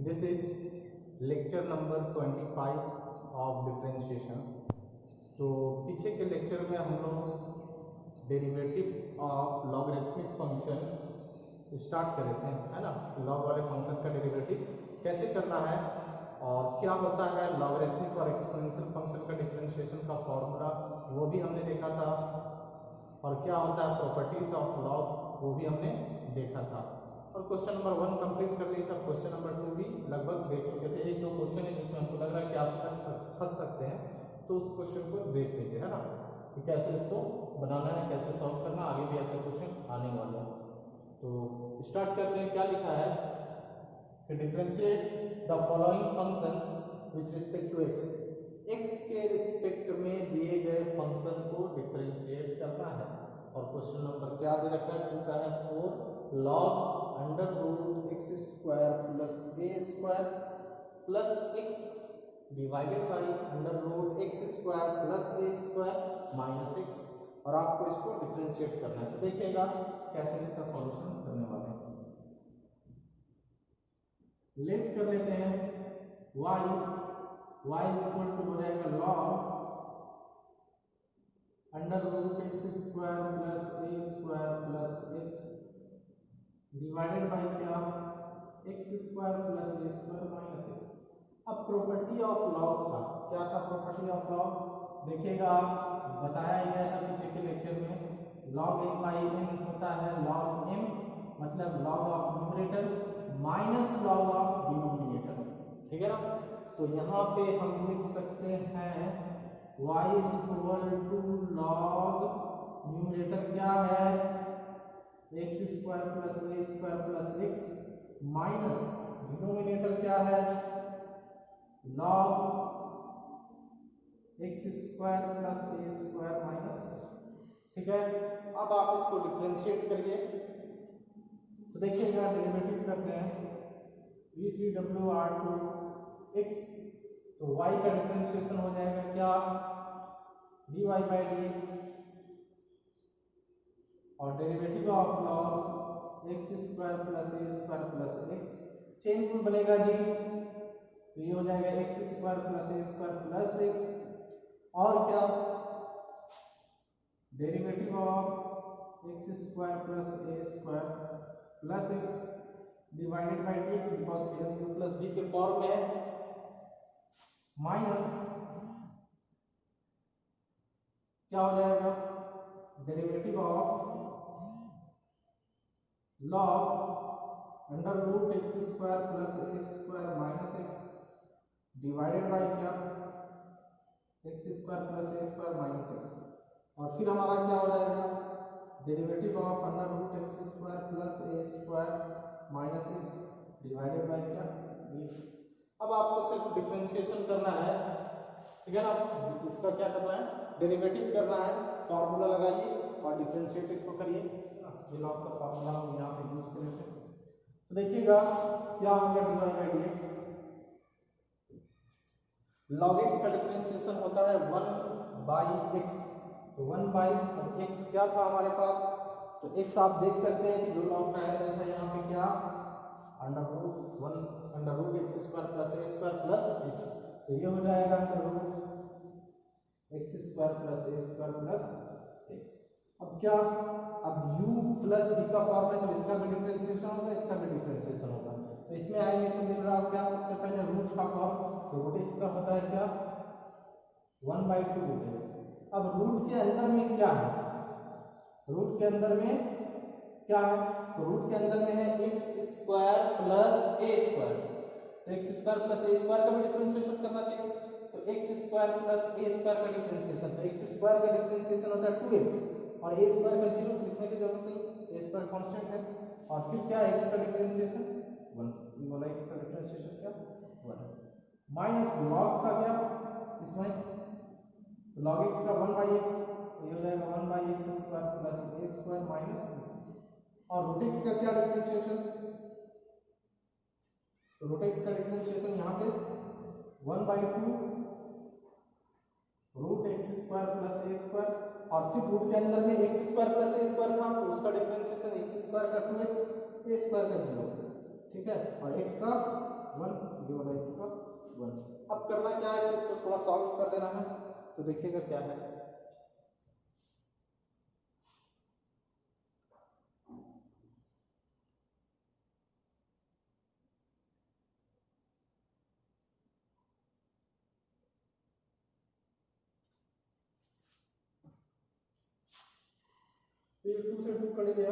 This is lecture number 25 of differentiation. तो पीछे के लेक्चर में हम लोग derivative of logarithmic function start करे थे, है ना। लॉग वाले फंक्शन का डेरिवेटिव कैसे करना है और क्या होता है लॉगरिथमिक और एक्सपोनेंशियल फंक्शन का डिफरेंशिएशन का फॉर्मूला, वो भी हमने देखा था। और क्या होता है प्रॉपर्टीज ऑफ लॉग, वो भी हमने देखा था। और क्वेश्चन नंबर 1 कंप्लीट कर लिया था। क्वेश्चन नंबर 2 भी लगभग देख चुके थे। एक दो क्वेश्चन है जिसमें हमको लग रहा है कि आप फंस सकते हैं, तो उस क्वेश्चन को देख लीजिए, है ना, कि कैसे इसको बनाना है, कैसे सॉल्व करना। आगे भी ऐसे क्वेश्चन आने वाले हैं। तो स्टार्ट करते हैं। क्या लिखा है कि differentiate the following functions with respect to x. X के रिस्पेक्ट में दिए गए फंक्शन को डिफरेंशिएट करना है। और क्वेश्चन नंबर क्या दे रखा है, 2 का है 4 log under root x square plus a square plus x divided by under root x square plus a square minus x. और आपको इसको डिफरेंशिएट करना है। तो देखिएगा कैसे इसका सॉल्यूशन करने वाले हैं। लेट कर लेते हैं y इज इक्वल टू हो जाएगा log under root x square plus a square plus x divided by क्या x square plus a square minus x. अब प्रॉपर्टी ऑफ लॉग था, क्या था प्रॉपर्टी ऑफ लॉग, देखिएगा आप बताया ही गया था पीछे के लेक्चर में। लॉग m बाई n होता है लॉग m मतलब log of numerator minus log of denominator, ठीक है ना। तो यहाँ पे हम लिख सकते हैं y is equal to log numerator क्या है x square plus a square plus x minus denominator क्या है log x square plus a square minus x, ठीक है। अब आप इसको डिफरेंशिएट करिए। तो देखिएगा डेरिवेटिव करते हैं VCWR2x। तो y का डिफरेंशिएशन हो जाएगा क्या dy बाई dx और derivative of log x square plus a square plus x chain rule बनेगा जी। तो ये हो जाएगा x square plus a square plus x और क्या derivative of x square plus a square plus x divided by d x because u plus b के form में है माइनस क्या हो जाएगा derivative of log under root x square plus a square minus x divided by क्या x square plus a square minus x. और फिर हमारा क्या हो जाएगा derivative of under root x square plus a square minus x divided by क्या b. अब आपको सिर्फ डिफरेंशिएशन करना है, ठीक है ना। इसका क्या करना है डेरिवेटिव करना है, फॉर्मूला लगाइए और डिफरेंशिएट इसको करिए। ये लॉग का फॉर्मूला हम यहाँ पे यूज करेंगे। तो देखिएगा क्या होगा dy by dx। log x का डिफरेंशिएशन होता है 1 बाई x। तो 1 बाई x क्या था हमारे पास, तो x आप देख सकते हैं कि जो लॉग का है था यहाँ पे क्या under root x square plus a square plus x. तो ये हो जाएगा under root x square plus a square plus x. अब क्या अब u प्लस v का फॉर्म है तो इसका भी डिफरेंशिएशन होगा, इसका भी डिफरेंशिएशन होगा। तो इसमें आएंगे तो मिल रहा है क्या सबसे पहले रूट का फॉर्म। तो रूट x का होता है क्या 1 बाई 2 रूट x। अब रूट के अंदर में क्या है, रूट के अंदर में क्या है, तो रूट के अंदर में है x square plus a square. तो x square plus a square का भी डिफरेंशिएशन करना चाहिए। तो x square plus a square का डिफरेंशिएशन, तो एक्स स्क्वायर का डिफरेंशिएशन होता है 2x और ए स्क्वायर का 0 लिखने की जरूरत नहीं, ए स्क्वायर कांस्टेंट है। और फिर क्या एक्स का डिफरेंशिएशन 1, ये वाला एक्स का डिफरेंशिएशन क्या 1 माइनस लॉग का क्या इसमें लॉग एक्स का 1 बाई एक्स, ये हो जाएगा 1 by x square plus a square minus x. और रूट एक्स का क्या डिफरेंशिएशन, तो रूट एक्स का डिफरेंशिएशन यहाँ पे 1 by 2 root x square plus a square और फिर रूट के अंदर में x square plus a square था तो उसका डिफरेंशिएशन एक्स स्क्वायर का 2x ए स्क्वायर का 0, ठीक है। और x का 1, ये वाला x का 1। अब करना क्या है, इसको थोड़ा सॉल्व कर देना है। तो देखिएगा क्या है, तो ये 2 से 2 कट गया,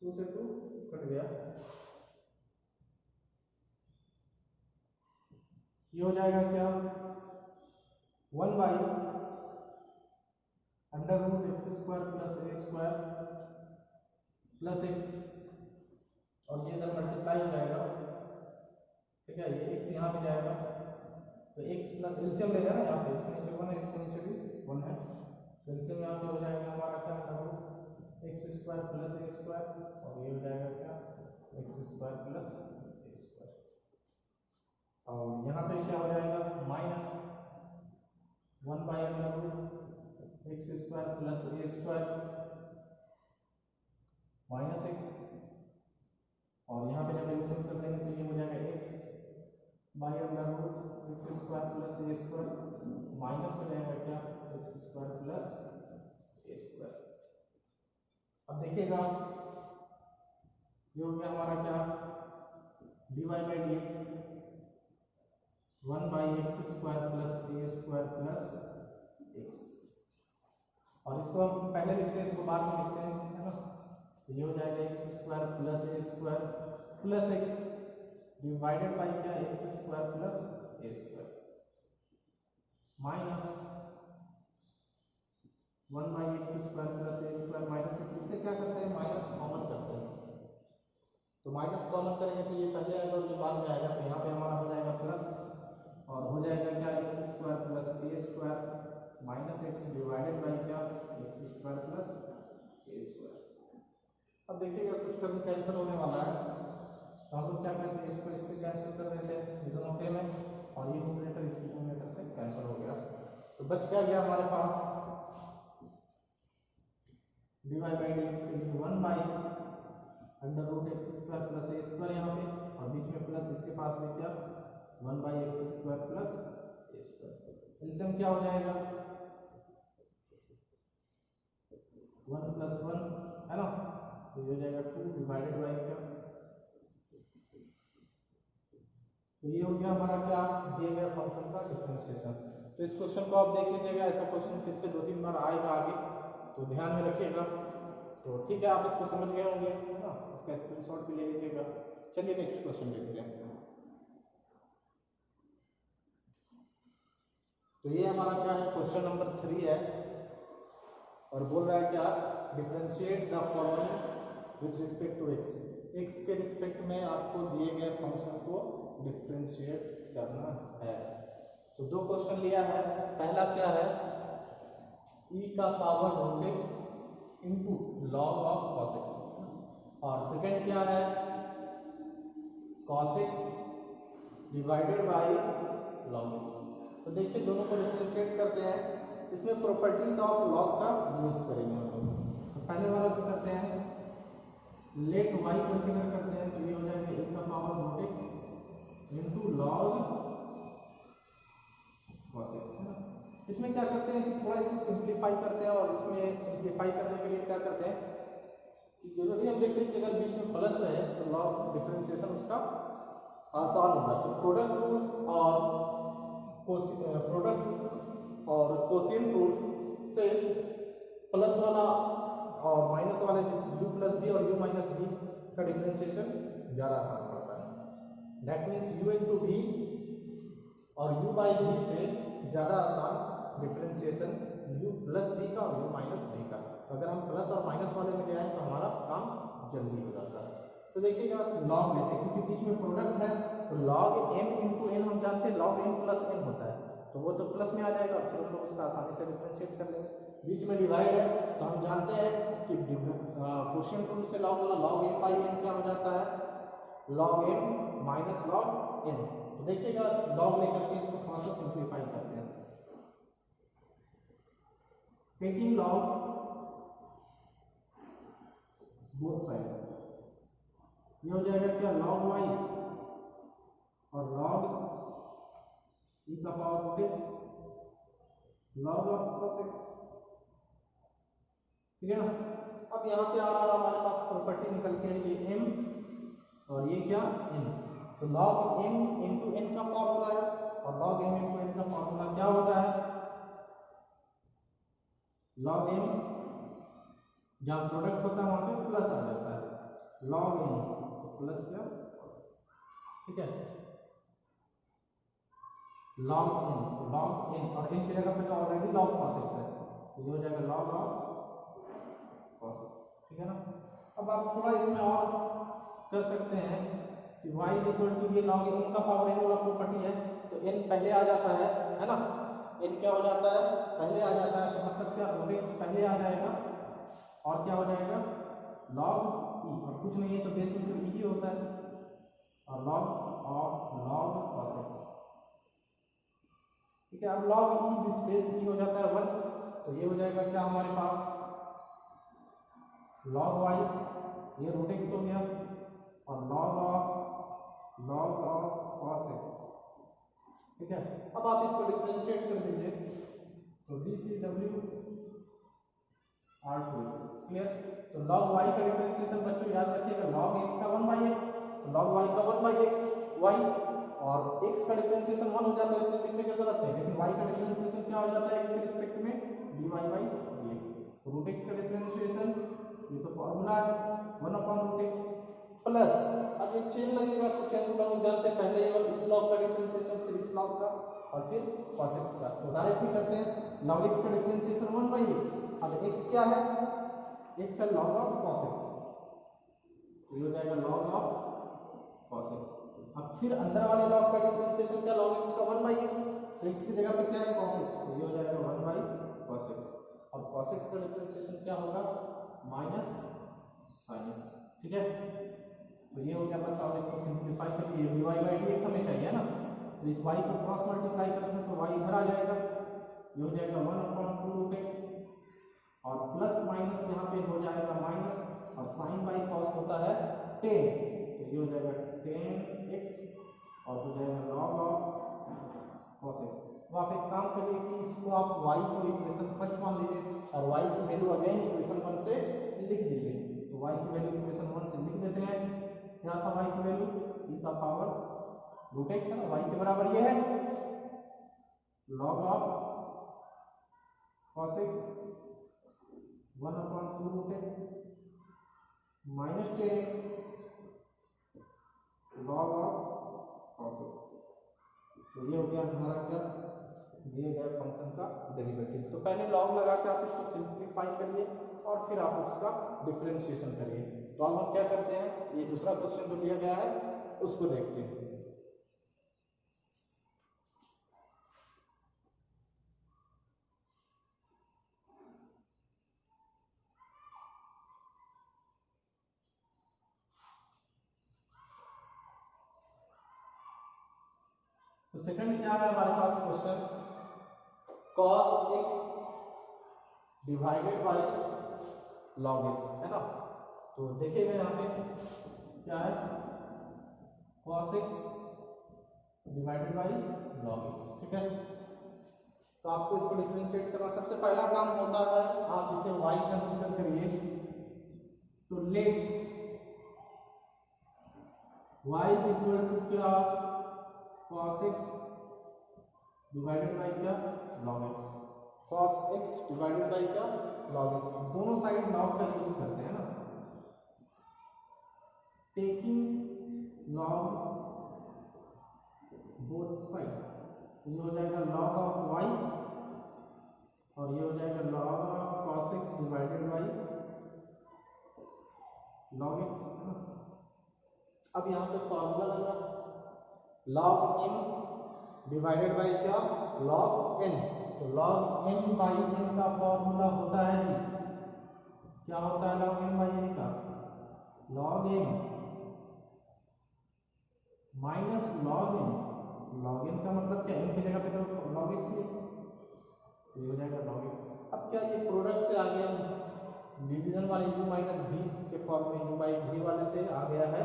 2 से 2 कट गया, ये हो जाएगा क्या 1 by under root x square plus a square plus x, और ये इधर मल्टीप्लाई हो जाएगा, ठीक है। ये x यहाँ पे जाएगा, तो x प्लस एलसीएम ले जाना यहाँ पे, इसके नीचे 1 है, इसके नीचे भी 1 है, तो एलसीएम यहाँ पे हो जाएगा हमारा क्या under x square plus a square, और ये हो जाएगा क्या x square plus a square, और यहाँ पे क्या हो जाएगा minus 1 by under root x square plus a square minus x, और यहाँ पे जब एलसीएम कर लेंगे तो ये हो जाएगा x by under root x square plus a square minus हो जाएगा क्या x square plus a square. अब देखिएगा ये हो गया हमारा क्या dy by d x 1 by x square plus a square plus x, और इसको हम पहले लिखते हैं, इसको बाद में लिखते हैं, है ना। तो ये हो जाएगा x square plus a square plus x divided by क्या x square plus a square minus 1 by x square plus a square minus x, इससे क्या करते हैं माइनस कॉमन करते हैं, तो माइनस कॉमन करेंगे तो ये पहले आएगा और ये बाद में आएगा, तो यहाँ पे हमारा हो जाएगा प्लस, और हो जाएगा क्या x square plus a square minus x divided by क्या x square plus a square. अब देखिएगा कुछ टर्म कैंसिल होने वाला है, तो हम लोग क्या करते हैं इसको इससे कैंसिल कर देते हैं, ये दोनों सेम है, और ये न्यूमरेटर इसकी न्यूमरेटर से कैंसिल हो गया, तो बच क्या गया हमारे पास dy बाई डी एक्स के लिए 1 by under root x square plus a square यहाँ पे, और बीच में प्लस इसके पास में क्या 1 by x square plus a square, LCM क्या हो जाएगा 1 प्लस 1 है ना, तो ये हो जाएगा 2 डिवाइडेड बाई क्या, तो ये हो गया हमारा क्या दिए गए फंक्शन का डिफरेंशिएशन। तो इस क्वेश्चन को आप देख लीजिएगा, ऐसा क्वेश्चन फिर से 2-3 बार आएगा आगे, तो ध्यान में रखिएगा। तो ठीक है, आप इसको समझ गए होंगे, है ना, इसका स्क्रीनशॉट भी ले लीजिएगा। चलिए नेक्स्ट क्वेश्चन देखते हैं। तो ये हमारा क्या है क्वेश्चन नंबर 3 है, और बोल रहा है क्या differentiate the following with respect to x, x के रिस्पेक्ट में आपको दिए गए फंक्शन को डिफरेंशिएट करना है। तो दो क्वेश्चन लिया है, पहला क्या है e का power root x into log of cos x, और सेकेंड क्या है cos x divided by log x. तो देखिए दोनों को डिफरेंशिएट करते हैं, इसमें प्रॉपर्टीज ऑफ लॉग का यूज करेंगे हम लोग। तो पहले वाला क्या करते हैं लेट y कंसीडर करते हैं, तो ये हो जाएगा e का power root x into log cos x, है ना। इसमें क्या करते हैं थोड़ा इसको सिंप्लीफाई करते हैं, और इसमें सिंप्लीफाई करने के लिए क्या करते हैं कि जो भी हम देखते हैं कि अगर बीच में प्लस रहे तो लॉग डिफरेंशिएशन उसका आसान होगा। तो प्रोडक्ट रूल और कोसिएंट रूल से प्लस वाला और माइनस वाले u प्लस बी और u माइनस बी का डिफरेंशिएशन ज़्यादा आसान पड़ता है। That means u into b और u बाई बी से ज़्यादा आसान डिफरेंशिएशन u प्लस बी का और u माइनस बी का। अगर हम प्लस और माइनस वाले में ले आए तो हमारा काम जल्दी हो जाता है। तो देखिएगा लॉग लेते हैं क्योंकि बीच में प्रोडक्ट है, तो लॉग m इंटू एन हम जानते हैं लॉग m प्लस n होता है, तो वो तो प्लस में आ जाएगा, फिर हम लोग उसका आसानी से डिफरेंशिएट कर लेंगे। बीच में डिवाइड है तो हम जानते हैं कि क्वोशिएंट रूल से लॉग वाला लॉग m बाई n क्या हो जाता है log m minus log n। तो देखिएगा लॉग लेकर के इसको थोड़ा सा सिंप्लीफाई करते हैं। टेकिंग लॉग बोथ साइड, ये हो जाएगा क्या लॉग y log e का power root x log of cos x, ठीक है ना। अब यहाँ पे आ रहा हमारे पास प्रॉपर्टी निकल के ये m और ये क्या n, तो log m इंटू n का फॉर्मूला है और log m इंटू n का फॉर्मूला क्या होता है, log m जहाँ प्रोडक्ट होता है वहां पे प्लस आ जाता है, log n तो प्लस क्या, ठीक है, log n और n की जगह पे तो ऑलरेडी log cos x है तो ये हो जाएगा log ऑफ cos x, ठीक है ना। अब आप थोड़ा इसमें और कर सकते हैं कि y इज इक्वल टू ये log n का पावर n वाला प्रॉपर्टी है तो n पहले आ जाता है ना, n क्या हो जाता है, पहले आ जाता है, तो मतलब क्या रूट x पहले आ जाएगा और क्या हो जाएगा log e, और कुछ नहीं है तो बेस में तो e ही होता है और log cos x, ठीक है। अब log e with base e हो जाता है 1 तो ये हो जाएगा क्या हमारे पास log y, ये रूट x हो गया और log ऑफ cos x, ठीक है। अब आप इसको डिफरेंशिएट कर दीजिए तो dCw r2x, क्लियर। तो log y का डिफरेंशिएशन बच्चों याद रखिएगा log x का 1/x, तो log y का 1/x y और x का डिफरेंशिएशन 1 हो जाता है इसलिए लिखने की जरूरत है, लेकिन y का डिफरेंशिएशन क्या हो जाता है x के रिस्पेक्ट में dy/dx, रूट x का डिफरेंशिएशन ये तो फॉर्मूला है 1/√x प्लस, अब ये चेन लगेगा तो चेन रूल हम जानते हैं, पहले इस लॉग का डिफरेंशिएशन फिर इस लॉग का और फिर cos x का, तो डायरेक्ट ही करते हैं log x का डिफरेंशिएशन 1/x, अब x क्या है, x है log ऑफ cos x तो ये हो जाएगा log ऑफ cos x, अब फिर अंदर वाले लॉग का डिफरेंशिएशन क्या log x का 1/x, तो x की जगह पे क्या है cos x तो ये हो जाएगा 1/cos x, अब cos x का डिफरेंशिएशन क्या होगा माइनस sin x, ठीक है। तो ये हो गया, बस आप इसको सिंपलीफाई करके dy/dx हमें चाहिए ना, तो इस y को क्रॉस मल्टीप्लाई करते हैं तो y इधर आ जाएगा, ये हो जाएगा 1/√x और प्लस माइनस यहाँ पे हो जाएगा माइनस और sin बाई cos होता है 10 तो ये हो जाएगा 10x और हो जाएगा log ऑफ cos x। तो आप एक काम करिए कि इसको आप y को इक्वेशन फर्स्ट मान लीजिए और y की वैल्यू अगेन इक्वेशन 1 से लिख दीजिए, तो y की वैल्यू इक्वेशन 1 से लिख देते हैं, क्या था y की वैल्यू e का पावर रूट x है ना, y के बराबर ये है log of cos x 1/√x minus 10x log of cos x, तो ये हो गया हमारा क्या दिए गए फंक्शन का डेरिवेटिव। तो पहले लॉग लगा के आप इसको सिंपलीफाई करिए और फिर आप उसका डिफरेंशिएशन करिए। तो अब हम क्या करते हैं, ये दूसरा क्वेश्चन जो दिया गया है उसको देखते हैं। तो सेकंड क्या है हमारे पास question, cos x divided by log x है ना। तो देखिएगा यहाँ पे क्या है cos x divided by log x, ठीक है। तो आपको इसको डिफरेंशिएट करना सबसे पहला काम होता है, आप इसे y कंसीडर करिए, तो let y is equal to क्या cos x डिवाइडेड बाय क्या log x, cos x divided by क्या log x, दोनों साइड log का यूज करते हैं ना, टेकिंग log बोथ साइड, ये हो जाएगा log ऑफ y और ये हो जाएगा log of cos x divided by log x। अब यहाँ पे फॉर्मूला लगा log m डिवाइडेड बाय क्या log n, तो log m बाई n का फॉर्मूला होता है जी, क्या होता है log m बाई n का log m minus log n, log n का मतलब क्या m की जगह पे तो log x है, तो ये हो जाएगा log x। अब क्या ये प्रोडक्ट से आ गया डिवीजन वाले u माइनस v के फॉर्म में u बाई v वाले से आ गया है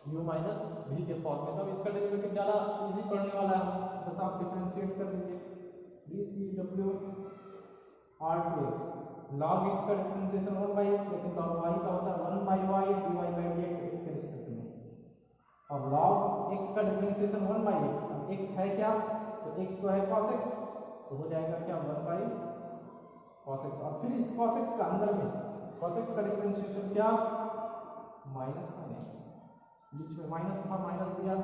u माइनस v के फॉर्म में। तो इसका डेरिवेटिव ज़्यादा इजी पढ़ने वाला है, बस आप डिफरेंशिएट कर दीजिए dCw r2x log x का डिफरेंशिएशन 1/x, लेकिन log y का होता है 1/y dy/dx x के रिस्पेक्ट में, और log x का डिफरेंशिएशन 1/x। अब x है क्या, तो x तो है cos x, तो हो जाएगा क्या 1/cos x। और फिर इस cos x का अंदर में cos x का डिफरेंशिएशन क्या माइनस sin x, बीच में माइनस था माइनस दिया।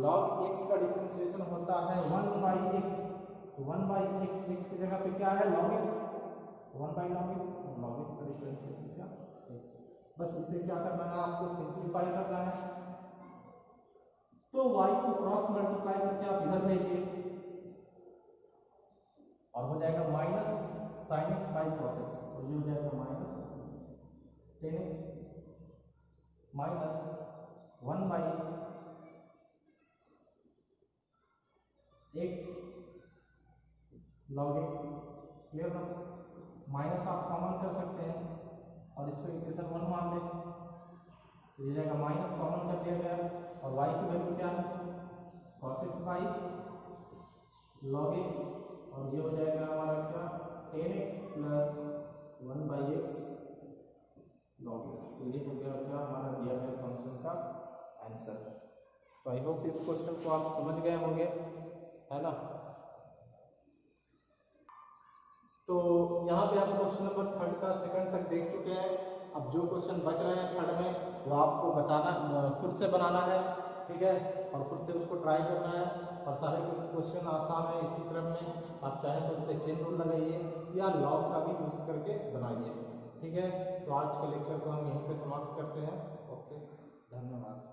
log x का डिफरेंशिएशन होता है 1/x, तो 1/x x की जगह पे क्या है log x, 1/log x, और log x का डिफरेंशिएशन क्या x। बस इसे क्या करना है आपको सिंप्लीफाई करना है। तो y को क्रॉस मल्टीप्लाई करके आप इधर भेजिए और हो जाएगा minus sin x by cos x, और ये हो जाएगा minus 10x minus 1/x log x। Clear ना, माइनस आप कॉमन कर सकते हैं और इसको इक्वेशन 1 मान लें, तो ये जाएगा माइनस कॉमन कर दिया गया, और y की वैल्यू क्या है cos x by log x, और ये हो जाएगा हमारा क्या 10x plus 1/x log x। तो ये हो गया क्या हमारा दिया गया फंक्शन का आंसर। तो आई होप इस क्वेश्चन को आप समझ गए होंगे, है ना। तो यहाँ पे आप क्वेश्चन नंबर 3 का 2 तक देख चुके हैं। अब जो क्वेश्चन बच रहे हैं 3 में वो आपको बताना, खुद से बनाना है, ठीक है, और खुद से उसको ट्राई करना है। और सारे क्वेश्चन आसान है, इसी क्रम में आप चाहे तो उस पर चेन रूल लगाइए या लॉग का भी यूज करके बनाइए, ठीक है। तो आज के लेक्चर को हम यहीं पे समाप्त करते हैं। ओके, धन्यवाद।